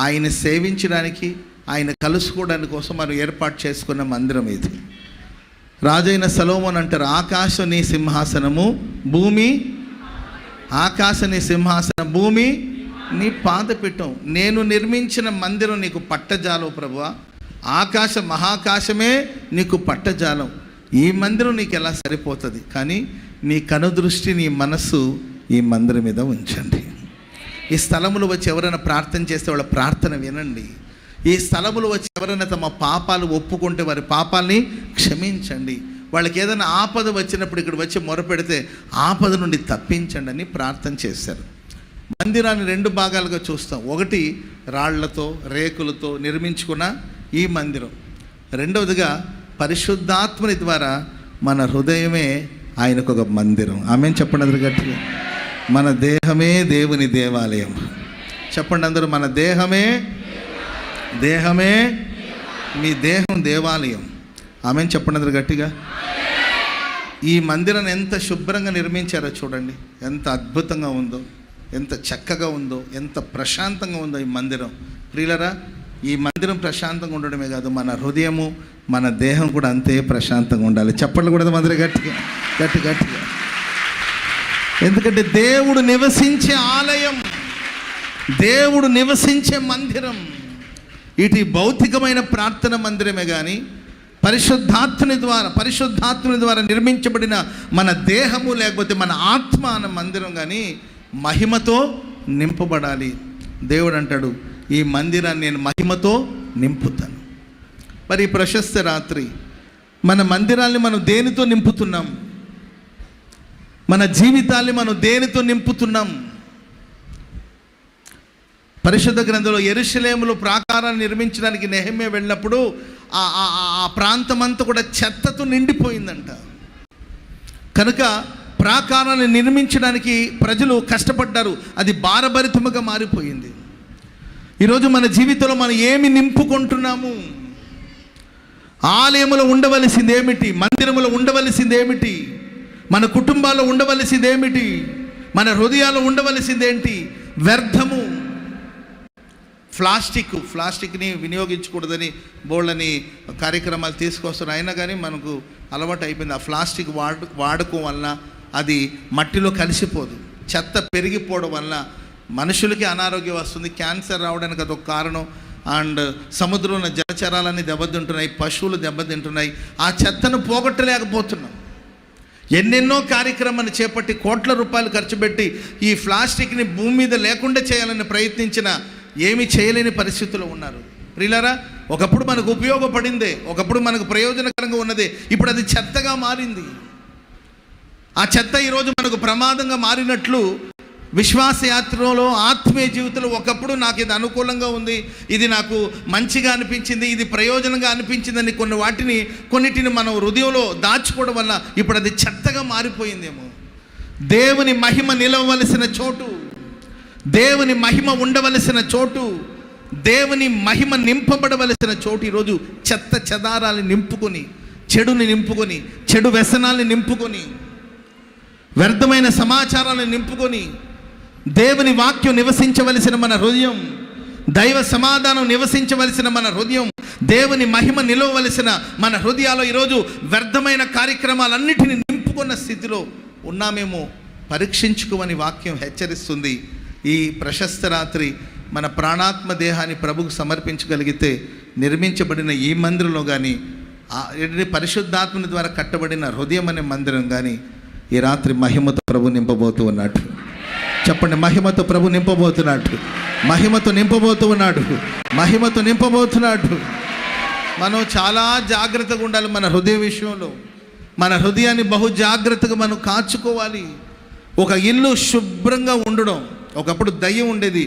ఆయన సేవించడానికి, ఆయన కలుసుకోవడానికి కోసం మనం ఏర్పాటు చేసుకున్న మందిరం ఇది. రాజైన సొలొమోను అంటారు, ఆకాశం నీ సింహాసనము, భూమి ఆకాశం నీ సింహాసనం, భూమి నీ పాదపీఠం. నేను నిర్మించిన మందిరం నీకు పట్టజాలం ప్రభువా, ఆకాశ మహాకాశమే నీకు పట్టజాలం. ఈ మందిరం నీకు ఎలా సరిపోతుంది? కానీ నీ కనుదృష్టి, నీ మనస్సు ఈ మందిరం మీద ఉంచండి. ఈ స్థలములు వచ్చి ఎవరైనా ప్రార్థన చేస్తే వాళ్ళ ప్రార్థన వినండి. ఈ స్థలములు వచ్చి ఎవరైనా తమ పాపాలు ఒప్పుకుంటే వారి పాపాలని క్షమించండి. వాళ్ళకి ఏదైనా ఆపద వచ్చినప్పుడు ఇక్కడ వచ్చి మొరపెడితే ఆపద నుండి తప్పించండి అని ప్రార్థన చేశారు. మందిరాన్ని 2 భాగాలుగా చూస్తాం. ఒకటి రాళ్లతో రేకులతో నిర్మించుకున్న ఈ మందిరం, రెండవదిగా పరిశుద్ధాత్మని ద్వారా మన హృదయమే ఆయనకు ఒక మందిరం. ఆమేన్ చెప్పండి అందరూ గట్టిగా. మన దేహమే దేవుని దేవాలయం. చెప్పండి అందరూ, మన దేహమే మీ దేహం దేవాలయం. ఆమేన్ చెప్పండి అందరూ గట్టిగా. ఈ మందిరాన్ని ఎంత శుభ్రంగా నిర్మించారో చూడండి, ఎంత అద్భుతంగా ఉందో, ఎంత చక్కగా ఉందో, ఎంత ప్రశాంతంగా ఉందో ఈ మందిరం. ప్రియులరా, ఈ మందిరం ప్రశాంతంగా ఉండడమే కాదు, మన హృదయము, మన దేహం కూడా అంతే ప్రశాంతంగా ఉండాలి. చెప్పండి కూడా మందిరం గట్టిగా గట్టిగా. ఎందుకంటే దేవుడు నివసించే ఆలయం, దేవుడు నివసించే మందిరం. ఇటు భౌతికమైన ప్రార్థన మందిరమే కానీ పరిశుద్ధాత్మని ద్వారా నిర్మించబడిన మన దేహము లేకపోతే మన ఆత్మ అన్న మందిరం కానీ మహిమతో నింపబడాలి. దేవుడు అంటాడు, ఈ మందిరాన్ని నేను మహిమతో నింపుతాను. మరి ఈ ప్రశస్త రాత్రి మన మందిరాన్ని మనం దేనితో నింపుతున్నాం? మన జీవితాన్ని మనం దేనితో నింపుతున్నాం? పరిశుద్ధ గ్రంథంలో యెరూషలేములో ప్రాకారాన్ని నిర్మించడానికి నెహెమ్యా వెళ్ళినప్పుడు ఆ ప్రాంతమంతా కూడా చెత్తతో నిండిపోయిందంట. కనుక ప్రాకారాన్ని నిర్మించడానికి ప్రజలు కష్టపడ్డారు, అది భారభరితముగా మారిపోయింది. ఈరోజు మన జీవితంలో మనం ఏమి నింపుకుంటున్నాము? ఆలయములో ఉండవలసింది ఏమిటి? మందిరములో ఉండవలసింది ఏమిటి? మన కుటుంబాల్లో ఉండవలసింది ఏమిటి? మన హృదయాల్లో ఉండవలసింది ఏంటి? వ్యర్థము. ప్లాస్టిక్ని వినియోగించకూడదని బోళ్ళని కార్యక్రమాలు తీసుకొస్తున్నారు. అయినా కానీ మనకు అలవాటు అయిపోయింది. ఆ ప్లాస్టిక్ వాడకం వల్ల అది మట్టిలో కలిసిపోదు. చెత్త పెరిగిపోవడం వల్ల మనుషులకి అనారోగ్యం వస్తుంది, క్యాన్సర్ రావడానికి అదొక కారణం. అండ్ సముద్రంలో ఉన్న జలచరాలన్నీ దెబ్బతింటున్నాయి, పశువులు దెబ్బతింటున్నాయి. ఆ చెత్తను పోగొట్టలేకపోతున్నాం. ఎన్నెన్నో కార్యక్రమాన్ని చేపట్టి కోట్ల రూపాయలు ఖర్చు పెట్టి ఈ ప్లాస్టిక్ని భూమి మీద లేకుండా చేయాలని ప్రయత్నించిన ఏమీ చేయలేని పరిస్థితుల్లో ఉన్నారు. ప్రియులారా, ఒకప్పుడు మనకు ఉపయోగపడిందే, ఒకప్పుడు మనకు ప్రయోజనకరంగా ఉన్నదే, ఇప్పుడు అది చెత్తగా మారింది. ఆ చెత్త ఈరోజు మనకు ప్రమాదంగా మారినట్లు విశ్వాస యాత్రలో, ఆత్మీయ జీవితంలో ఒకప్పుడు నాకు ఇది అనుకూలంగా ఉంది, ఇది నాకు మంచిగా అనిపించింది, ఇది ప్రయోజనంగా అనిపించిందని కొన్నిటిని మనం హృదయంలో దాచుకోవడం వల్ల ఇప్పుడు అది చెత్తగా మారిపోయిందేమో. దేవుని మహిమ నిలవవలసిన చోటు, దేవుని మహిమ ఉండవలసిన చోటు, దేవుని మహిమ నింపబడవలసిన చోటు ఈరోజు చెత్త చెదారాన్ని నింపుకొని, చెడుని నింపుకొని, చెడు వ్యసనాల్ని నింపుకొని, వ్యర్థమైన సమాచారాలను నింపుకొని, దేవుని వాక్యం నివసించవలసిన మన హృదయం, దైవ సమాధానం నివసించవలసిన మన హృదయం, దేవుని మహిమ నిలవవలసిన మన హృదయాల్లో ఈరోజు వ్యర్థమైన కార్యక్రమాలన్నిటిని నింపుకున్న స్థితిలో ఉన్నామేమో పరీక్షించుకోమని వాక్యం హెచ్చరిస్తుంది. ఈ ప్రశస్త రాత్రి మన ప్రాణాత్మ దేహాన్ని ప్రభుకు సమర్పించగలిగితే నిర్మించబడిన ఈ మందిరంలో కానీ, పరిశుద్ధాత్మని ద్వారా కట్టబడిన హృదయం అనే మందిరం కానీ ఈ రాత్రి మహిమతో ప్రభు నింపబోతూ ఉన్నాడు. చెప్పండి, మహిమతో ప్రభు నింపబోతున్నాడు, మహిమతో నింపబోతూ ఉన్నాడు, మహిమతో నింపబోతున్నాడు. మనం చాలా జాగ్రత్తగా ఉండాలి మన హృదయ విషయంలో. మన హృదయాన్ని బహు జాగ్రత్తగా మనం కాచుకోవాలి. ఒక ఇల్లు శుభ్రంగా ఉండడం, ఒకప్పుడు దయ్యం ఉండేది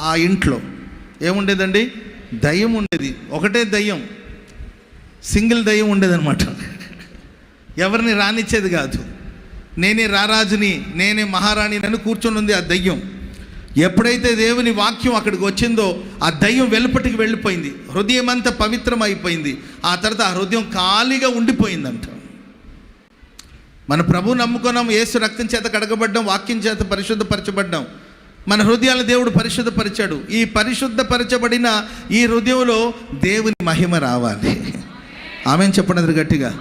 ఆ ఇంట్లో. ఏముండేదండి? దయ్యం ఉండేది. ఒకటే దయ్యం, సింగిల్ దయ్యం ఉండేదన్నమాట. ఎవరిని రానిచ్చేది కాదు. నేనే రారాజుని, నేనే మహారాణి అని కూర్చొని ఉంది ఆ దయ్యం. ఎప్పుడైతే దేవుని వాక్యం అక్కడికి వచ్చిందో ఆ దయ్యం వెలుపటికి వెళ్ళిపోయింది, హృదయం అంతా పవిత్రం అయిపోయింది. ఆ తర్వాత ఆ హృదయం ఖాళీగా ఉండిపోయిందంట. మన ప్రభు నమ్ముకున్నాం, యేసు రక్తం చేత కడగబడ్డాం, వాక్యం చేత పరిశుద్ధపరచబడ్డాం. మన హృదయాలను దేవుడు పరిశుద్ధపరిచాడు. ఈ పరిశుద్ధపరచబడిన ఈ హృదయంలో దేవుని మహిమ రావాలి. ఆమేన్ చెప్పండి గట్టిగా.